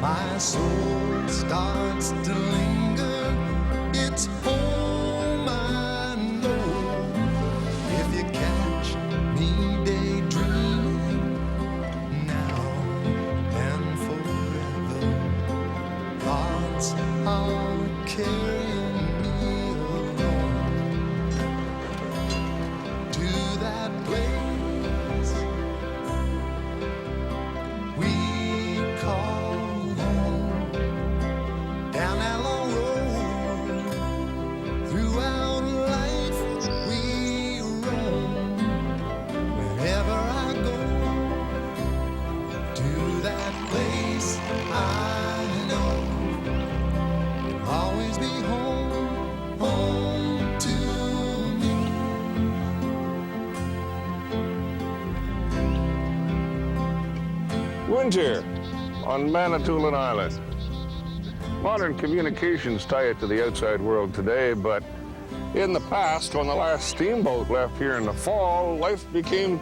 My soul starts to linger. It's home, I know. If you catch me daydreaming now and forever, thoughts are carrying me along to that place we call home. Down that long road, throughout life we roam. Wherever I go, to that place I know will always be home, home to me. Winter on Manitoulin Island. Modern communications tie it to the outside world today, but in the past, when the last steamboat left here in the fall, life became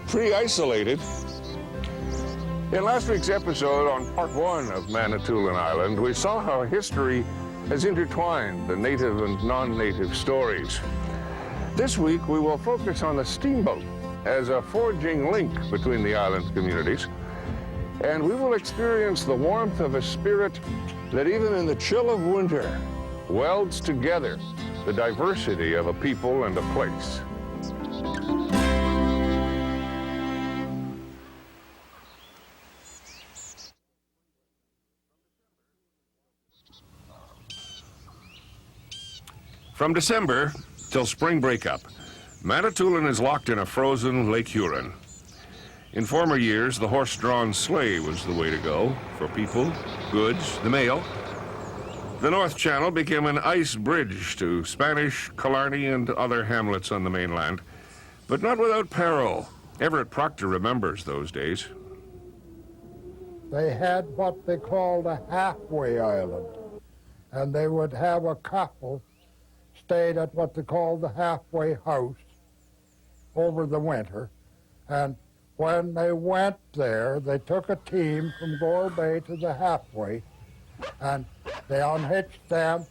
pretty isolated. In last week's episode on part one of Manitoulin Island, we saw how history has intertwined the native and non-native stories. This week, we will focus on the steamboat as a forging link between the island's communities, and we will experience the warmth of a spirit that even in the chill of winter welds together the diversity of a people and a place. From December till spring breakup, Manitoulin is locked in a frozen Lake Huron. In former years, the horse-drawn sleigh was the way to go for people, goods, the mail. The North Channel became an ice bridge to Spanish, Killarney, and other hamlets on the mainland, but not without peril. Everett Proctor remembers those days. They had what they called a halfway island, and they would have a couple stayed at what they called the halfway house over the winter, and when they went there, they took a team from Gore Bay to the halfway, and they unhitched them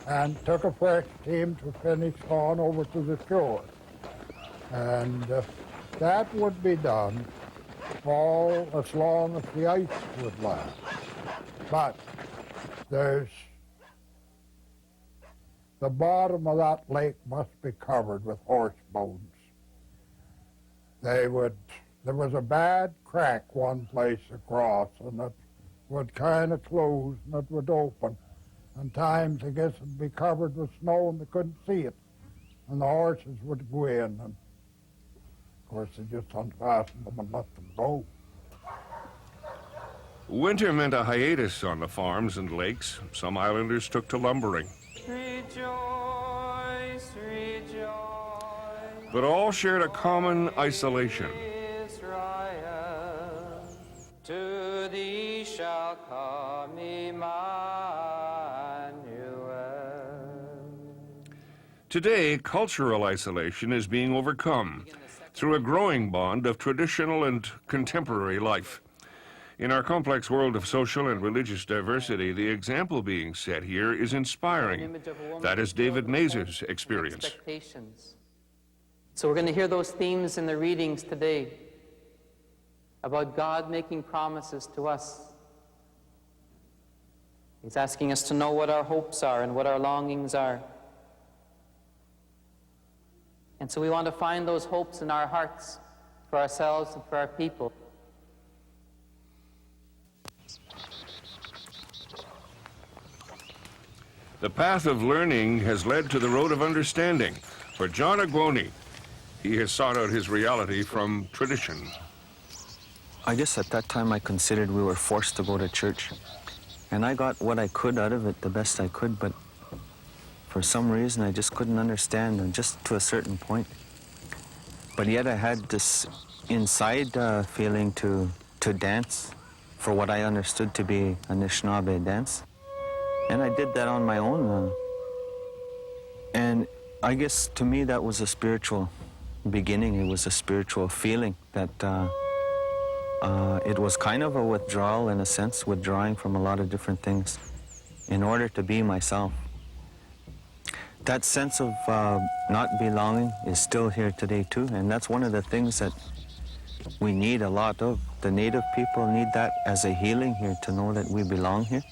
and took a fresh team to finish on over to the shore. And that would be done all as long as the ice would last. But the bottom of that lake must be covered with horse bones. There was a bad crack one place across, and it would kind of close and it would open. And times, I guess, it'd be covered with snow and they couldn't see it. And the horses would go in, and of course they just unfastened them and let them go. Winter meant a hiatus on the farms and lakes. Some islanders took to lumbering. Rejoice, rejoice. But all shared a common isolation. Israel, to thee shall come Emmanuel. Today, cultural isolation is being overcome through a growing bond of traditional and contemporary life. In our complex world of social and religious diversity, the example being set here is inspiring. That is David Nazer's experience. So we're going to hear those themes in the readings today about God making promises to us. He's asking us to know what our hopes are and what our longings are. And so we want to find those hopes in our hearts for ourselves and for our people. The path of learning has led to the road of understanding. For John Agwoni, he has sought out his reality from tradition. I guess at that time I considered we were forced to go to church. And I got what I could out of it, the best I could, but for some reason I just couldn't understand, and just to a certain point. But yet I had this inside feeling to dance for what I understood to be a Anishinaabe dance. And I did that on my own. And I guess to me that was a spiritual beginning. It was a spiritual feeling that it was kind of a withdrawal, in a sense, withdrawing from a lot of different things in order to be myself. That sense of not belonging is still here today too, and that's one of the things that we need a lot of. The Native people need that as a healing here, to know that we belong here.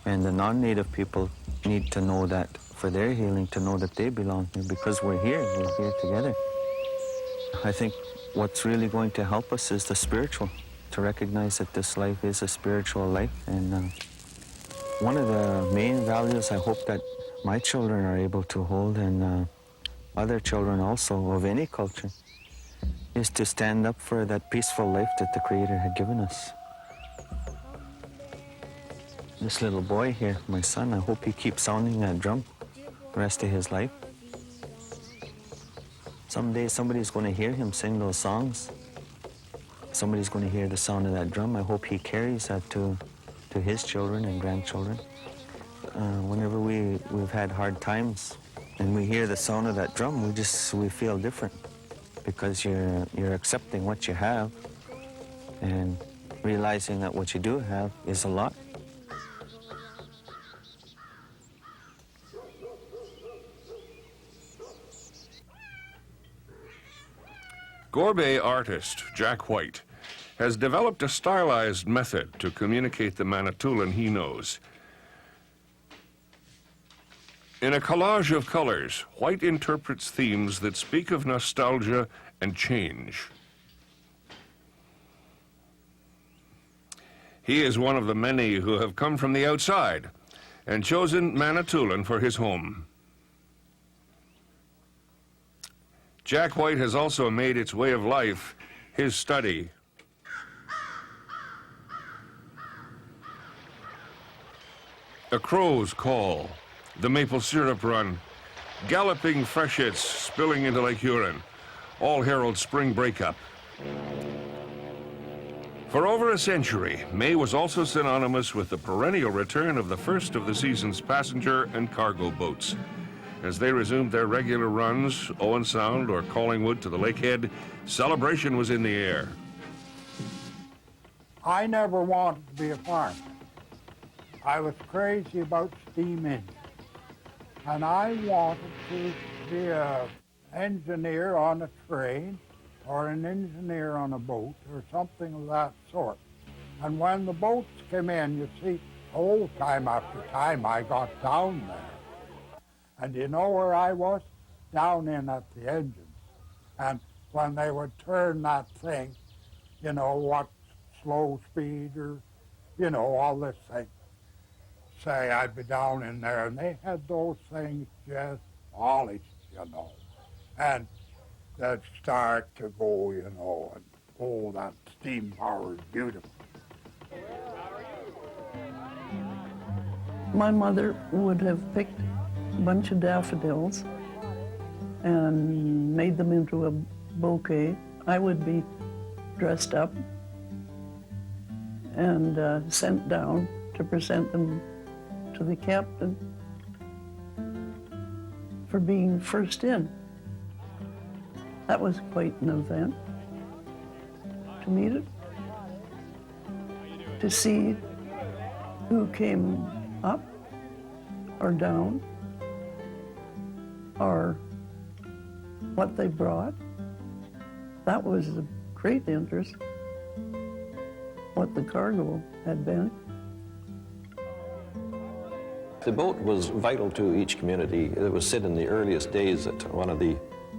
And the non-Native people need to know that for their healing, to know that they belong here, because we're here together. I think what's really going to help us is the spiritual, to recognize that this life is a spiritual life. And one of the main values I hope that my children are able to hold, and other children also of any culture, is to stand up for that peaceful life that the Creator had given us. This little boy here, my son, I hope he keeps sounding that drum the rest of his life. Someday somebody's going to hear him sing those songs. Somebody's going to hear the sound of that drum. I hope he carries that to his children and grandchildren. Whenever we've had hard times and we hear the sound of that drum, we feel different, because you're accepting what you have and realizing that what you do have is a lot. Gorbet artist Jack White has developed a stylized method to communicate the Manitoulin he knows. In a collage of colors, White interprets themes that speak of nostalgia and change. He is one of the many who have come from the outside and chosen Manitoulin for his home. Jack White has also made its way of life his study. A crow's call, the maple syrup run, galloping freshets spilling into Lake Huron, all herald spring breakup. For over a century, May was also synonymous with the perennial return of the first of the season's passenger and cargo boats. As they resumed their regular runs, Owen Sound or Collingwood to the lakehead, celebration was in the air. I never wanted to be a farmer. I was crazy about steam engines. And I wanted to be an engineer on a train or an engineer on a boat or something of that sort. And when the boats came in, you see, time after time I got down there. And you know where I was? Down in at the engines. And when they would turn that thing, you know, what slow speed or, you know, all this thing, say I'd be down in there, and they had those things just polished, you know. And they'd start to go, you know, and oh, that steam power is beautiful. My mother would have picked a bunch of daffodils and made them into a bouquet. I would be dressed up and sent down to present them to the captain for being first in. That was quite an event to meet it, to see who came up or down, or what they brought. That was of great interest, what the cargo had been. The boat was vital to each community. It was said in the earliest days that one of the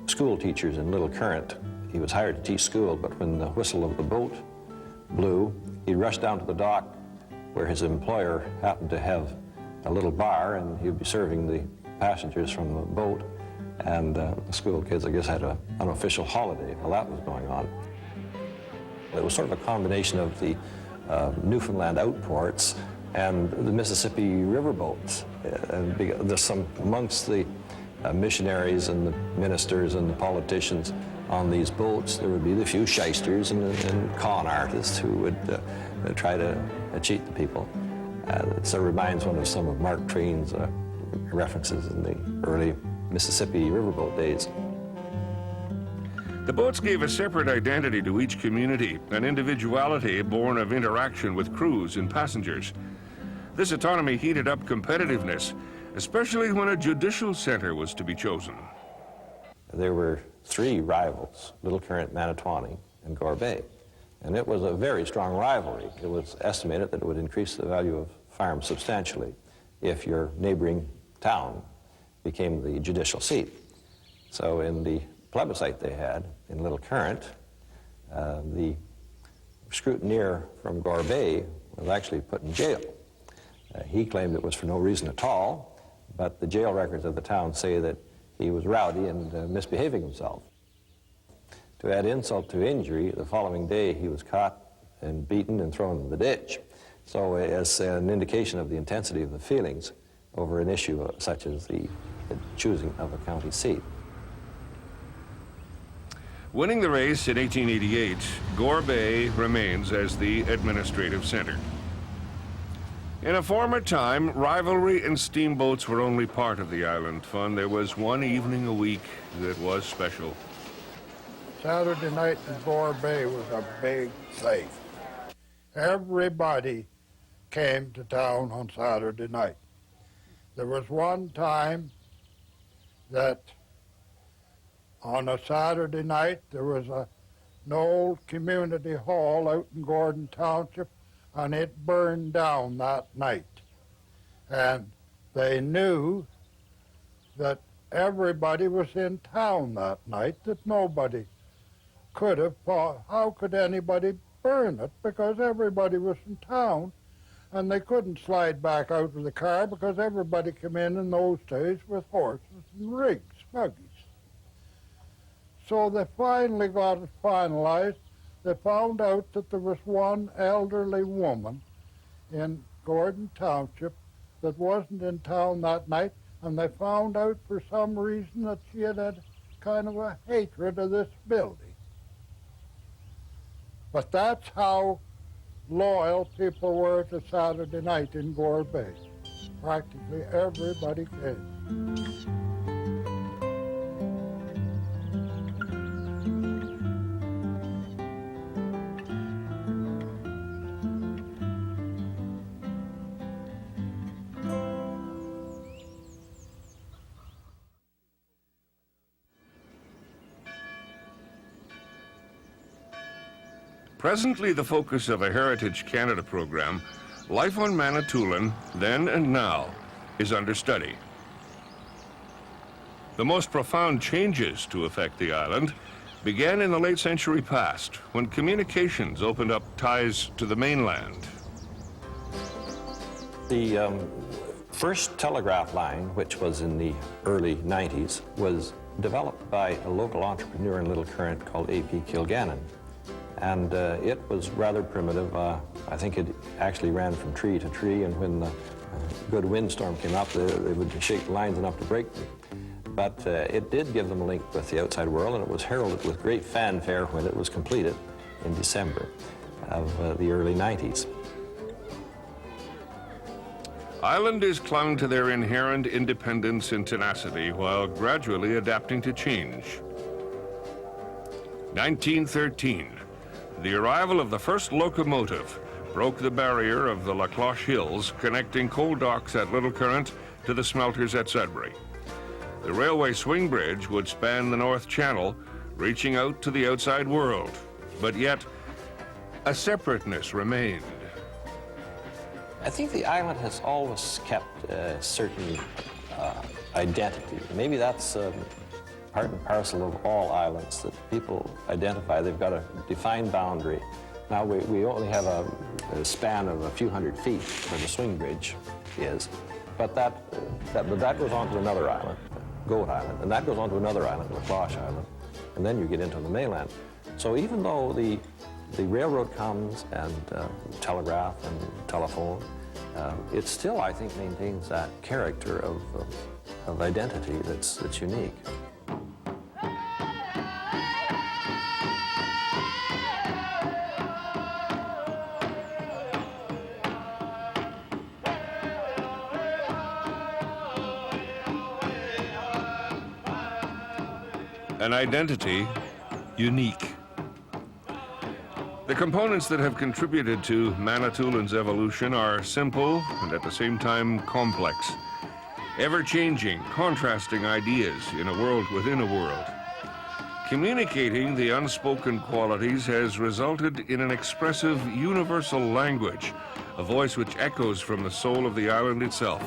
school teachers in Little Current, he was hired to teach school, but when the whistle of the boat blew, he'd rush down to the dock where his employer happened to have a little bar, and he'd be serving the passengers from the boat, and the school kids, I guess, had an unofficial holiday while that was going on. It was sort of a combination of the Newfoundland outports and the Mississippi riverboats. And there's some amongst the missionaries and the ministers and the politicians on these boats, there would be the few shysters and con artists who would try to cheat the people. It sort of reminds one of some of Mark Twain's references in the early Mississippi riverboat days. The boats gave a separate identity to each community, an individuality born of interaction with crews and passengers. This autonomy heated up competitiveness, especially when a judicial center was to be chosen. There were three rivals, Little Current, Manitoulin, and Gore Bay. And it was a very strong rivalry. It was estimated that it would increase the value of farms substantially if your neighboring town became the judicial seat. So in the plebiscite they had in Little Current, the scrutineer from Gore Bay was actually put in jail. He claimed it was for no reason at all, but the jail records of the town say that he was rowdy and misbehaving himself. To add insult to injury, the following day he was caught and beaten and thrown in the ditch. So as an indication of the intensity of the feelings over an issue such as the choosing of a county seat. Winning the race in 1888, Gore Bay remains as the administrative center. In a former time, rivalry and steamboats were only part of the island fun. There was one evening a week that was special. Saturday night in Gore Bay was a big thing. Everybody came to town on Saturday night. There was one time that on a Saturday night there was an old community hall out in Gordon Township, and it burned down that night. And they knew that everybody was in town that night, that nobody could have thought, how could anybody burn it? Because everybody was in town, and they couldn't slide back out of the car because everybody came in those days with horses and rigs, buggies. So they finally got it finalized. They found out that there was one elderly woman in Gordon Township that wasn't in town that night, and they found out for some reason that she had kind of a hatred of this building. But that's how loyal people were to Saturday night in Gore Bay. Practically everybody came. Presently the focus of a Heritage Canada program, life on Manitoulin, then and now, is under study. The most profound changes to affect the island began in the late century past, when communications opened up ties to the mainland. The first telegraph line, which was in the early 90s, was developed by a local entrepreneur in Little Current called A.P. Kilgannon. And it was rather primitive. I think it actually ran from tree to tree, and when the good windstorm came up, they would shake the lines enough to break them. But it did give them a link with the outside world, and it was heralded with great fanfare when it was completed in December of the early 90s. Islanders clung to their inherent independence and tenacity while gradually adapting to change. 1913. The arrival of the first locomotive broke the barrier of the La Cloche Hills, connecting coal docks at Little Current to the smelters at Sudbury. The railway swing bridge would span the North Channel, reaching out to the outside world. But yet, a separateness remained. I think the island has always kept a certain identity. Maybe that's part and parcel of all islands, that people identify. They've got a defined boundary. Now we only have a span of a few hundred feet where the swing bridge is, but that goes on to another island, Goat Island, and that goes on to another island, La Cloche Island, and then you get into the mainland. So even though the railroad comes and telegraph and telephone, it still, I think, maintains that character of identity that's unique. An identity, unique. The components that have contributed to Manitoulin's evolution are simple and at the same time complex, ever-changing, contrasting ideas in a world within a world. Communicating the unspoken qualities has resulted in an expressive universal language, a voice which echoes from the soul of the island itself.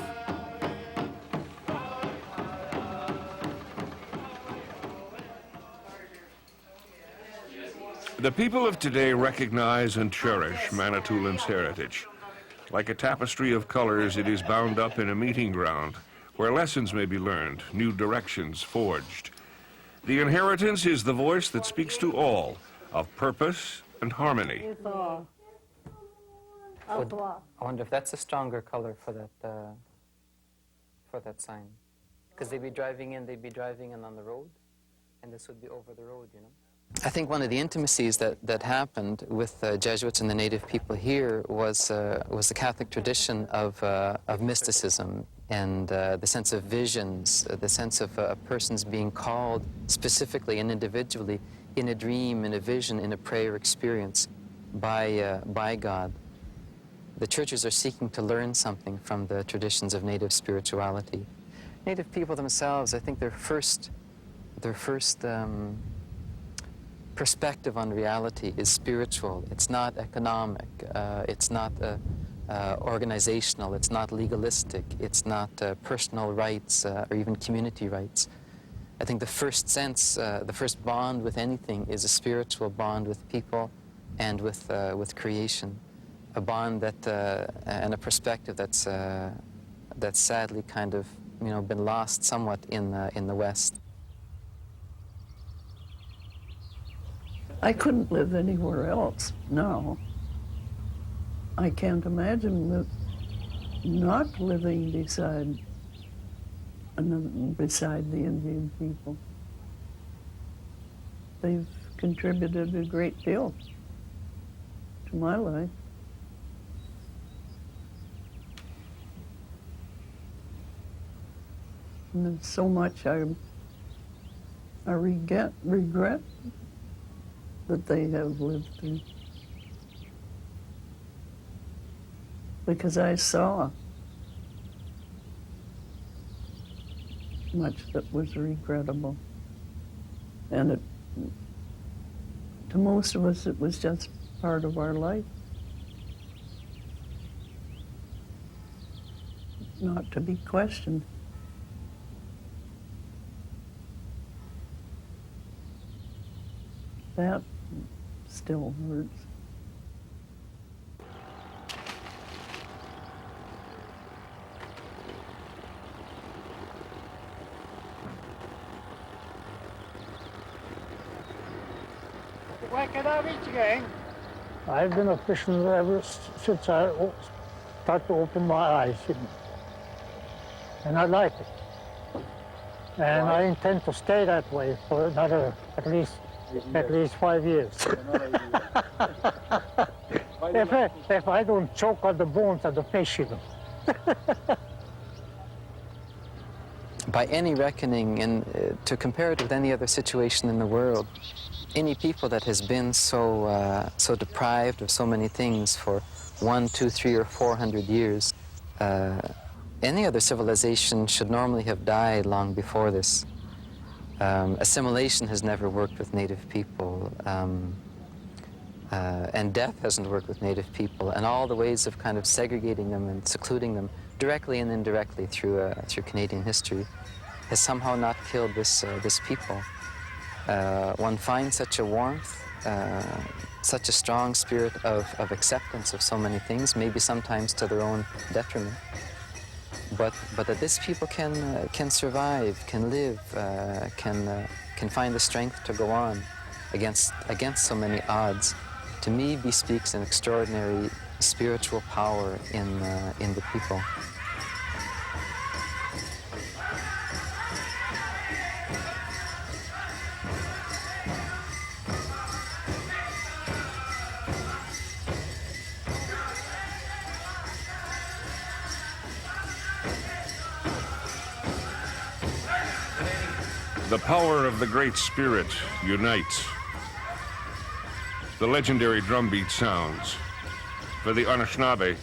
The people of today recognize and cherish Manitoulin's heritage. Like a tapestry of colors, it is bound up in a meeting ground where lessons may be learned, new directions forged. The inheritance is the voice that speaks to all of purpose and harmony. I wonder if that's a stronger color for that sign. Because they'd be driving in on the road, and this would be over the road, you know. I think one of the intimacies that happened with the Jesuits and the native people here was the Catholic tradition of mysticism and the sense of visions, the sense of persons being called specifically and individually in a dream, in a vision, in a prayer experience by God. The churches are seeking to learn something from the traditions of native spirituality. Native people themselves, I think their first perspective on reality is spiritual. It's not economic. It's not organizational. It's not legalistic. It's not personal rights or even community rights. I think the first sense, the first bond with anything is a spiritual bond with people and with creation, a bond that and a perspective that's sadly kind of been lost somewhat in the West. I couldn't live anywhere else now. I can't imagine not living beside the Indian people. They've contributed a great deal to my life. And there's so much I regret that they have lived through. Because I saw much that was regrettable. And to most of us, it was just part of our life. Not to be questioned. That still hurts. I've been a fisherman ever since I started to open my eyes, and I like it. And I intend to stay that way for another at least 5 years. if I don't choke on the bones of the fish, By any reckoning, and to compare it with any other situation in the world, any people that has been so deprived of so many things for 100, 200, 300, or 400 years, any other civilization should normally have died long before this. Assimilation has never worked with native people, and death hasn't worked with native people, and all the ways of kind of segregating them and secluding them directly and indirectly through Canadian history has somehow not killed this people. One finds such a warmth, such a strong spirit of acceptance of so many things, maybe sometimes to their own detriment. But that this people can survive, can live, can find the strength to go on against so many odds, to me bespeaks an extraordinary spiritual power in the people. The power of the Great Spirit unites, the legendary drumbeat sounds for the Anishinaabe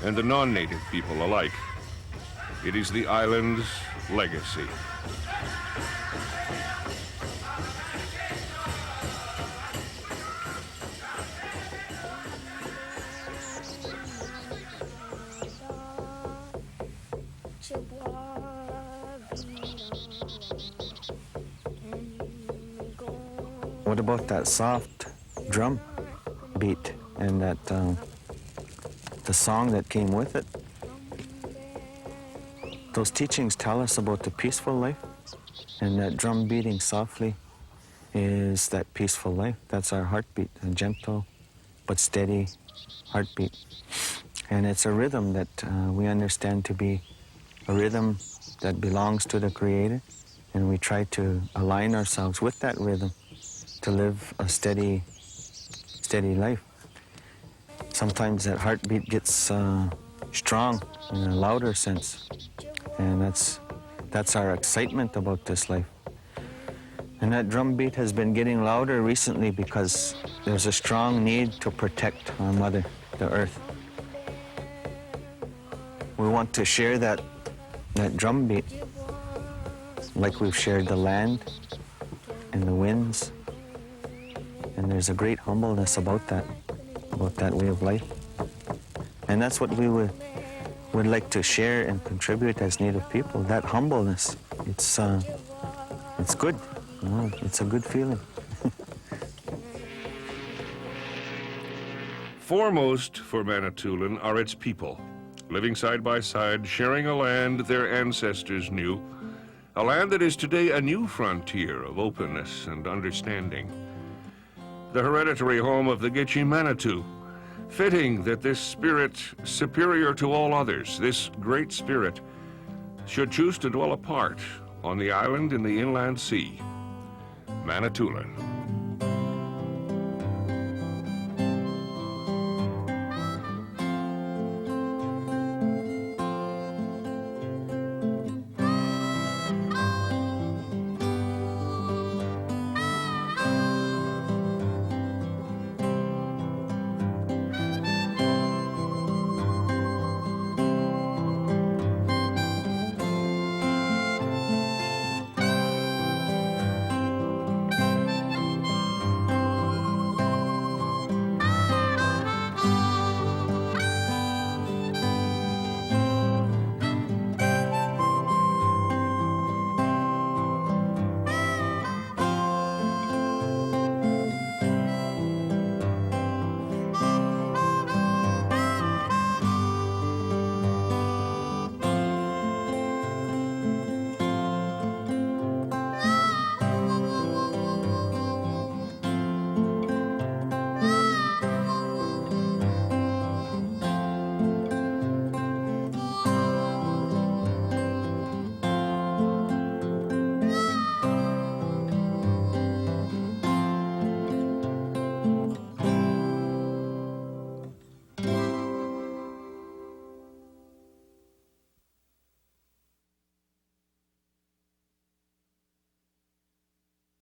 and the non-native people alike. It is the island's legacy. What about that soft drum beat and that the song that came with it? Those teachings tell us about the peaceful life, and that drum beating softly is that peaceful life. That's our heartbeat, a gentle but steady heartbeat. And it's a rhythm that we understand to be a rhythm that belongs to the Creator, and we try to align ourselves with that rhythm to live a steady life. Sometimes that heartbeat gets strong in a louder sense, and that's our excitement about this life. And that drum beat has been getting louder recently because there's a strong need to protect our mother, the earth. We want to share that drum beat like we've shared the land and the winds. And there's a great humbleness about that way of life. And that's what we would like to share and contribute as Native people, that humbleness. It's good. You know, it's a good feeling. Foremost for Manitoulin are its people, living side by side, sharing a land their ancestors knew, a land that is today a new frontier of openness and understanding. The hereditary home of the Gitche Manitou. Fitting that this spirit, superior to all others, this great spirit, should choose to dwell apart on the island in the inland sea, Manitoulin.